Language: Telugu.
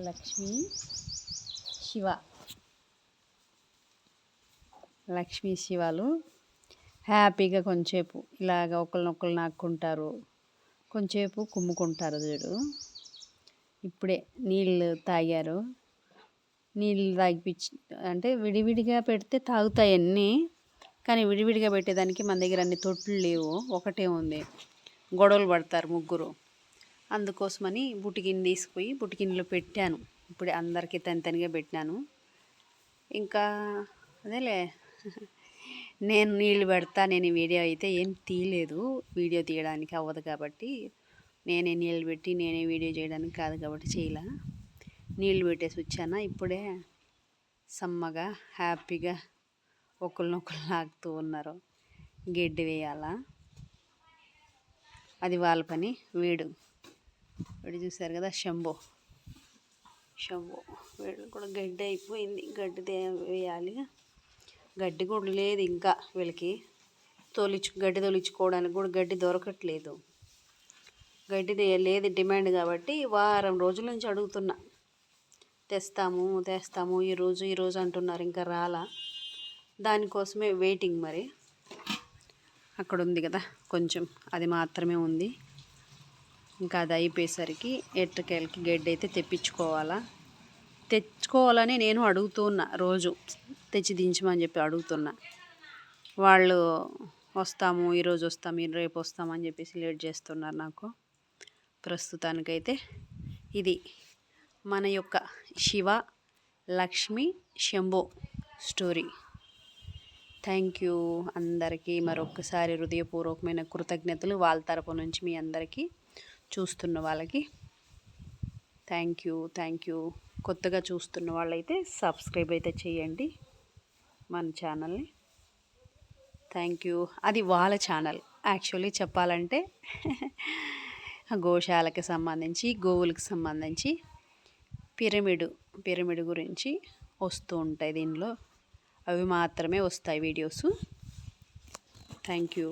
లక్ష్మీ శివ లక్ష్మీ శివాలు హ్యాపీగా కొంచెంసేపు ఇలాగ ఒకరినొకరు నాక్కుంటారు, కొంచెంసేపు కుమ్ముకుంటారు. చూడు ఇప్పుడే నీళ్ళు తాగారు. నీళ్ళు తాగిపించి అంటే విడివిడిగా పెడితే తాగుతాయి అన్నీ, కానీ విడివిడిగా పెట్టేదానికి మన దగ్గర అన్ని తొట్లు లేవు, ఒకటే ఉంది. గొడవలు పడతారు ముగ్గురు. అందుకోసమని బుటికిని తీసుకుపోయి బుటికిన్లో పెట్టాను. ఇప్పుడే అందరికీ తనిగా పెట్టినాను. ఇంకా అదేలే నేను నీళ్ళు పెడతా. నేను వీడియో అయితే ఏం తీయలేదు, వీడియో తీయడానికి అవ్వదు కాబట్టి, నేనే నీళ్ళు పెట్టి నేనే వీడియో చేయడానికి కాదు కాబట్టి చేయలే. నీళ్ళు పెట్టేసి వచ్చాను. ఇప్పుడే సమ్మగా హ్యాపీగా ఒకరినొకరు లాగుతూ ఉన్నారు. గడ్డి వేయాలా, అది వాళ్ళ పని. వీడు చూశారు కదా, శంభో వీడు కూడా గడ్డి అయిపోయింది, గడ్డి వేయాలి. గడ్డి కూడా లేదు ఇంకా వీళ్ళకి, గడ్డి తొలిచుకోవడానికి కూడా గడ్డి దొరకట్లేదు. గడ్డి లేదు డిమాండ్ కాబట్టి వారం రోజుల నుంచి అడుగుతున్నా, తెస్తాము ఈరోజు అంటున్నారు, ఇంకా రాలా. దానికోసమే వెయిటింగ్. మరి అక్కడ ఉంది కదా కొంచెం, అది మాత్రమే ఉంది. ఇంకా అది అయిపోయేసరికి ఎట్టకేలకి గడ్డి అయితే తెచ్చుకోవాలని నేను అడుగుతున్నా. రోజు తెచ్చి దించమని చెప్పి అడుగుతున్నా. వాళ్ళు ఈరోజు వస్తాము రేపు వస్తామని చెప్పేసి లేట్ చేస్తున్నారు నాకు. ప్రస్తుతానికైతే ఇది మన యొక్క Shiva Lakshmi Shambho story. Thank you అందరికీ మరొకసారి హృదయపూర్వకమైన కృతజ్ఞతలు వాళ్ళ తరపు నుంచి మీ అందరికీ, చూస్తున్న వాళ్ళకి థ్యాంక్ యూ. కొత్తగా చూస్తున్న వాళ్ళైతే సబ్స్క్రైబ్ అయితే చేయండి మన ఛానల్ని. Thank you. అది వాళ్ళ ఛానల్ యాక్చువల్లీ చెప్పాలంటే. గోశాలకి సంబంధించి, గోవులకు సంబంధించి పిరమిడ్ గురించి వస్తూ ఉంటాయి దీనిలో. అవి మాత్రమే వస్తాయి వీడియోస్. Thank you.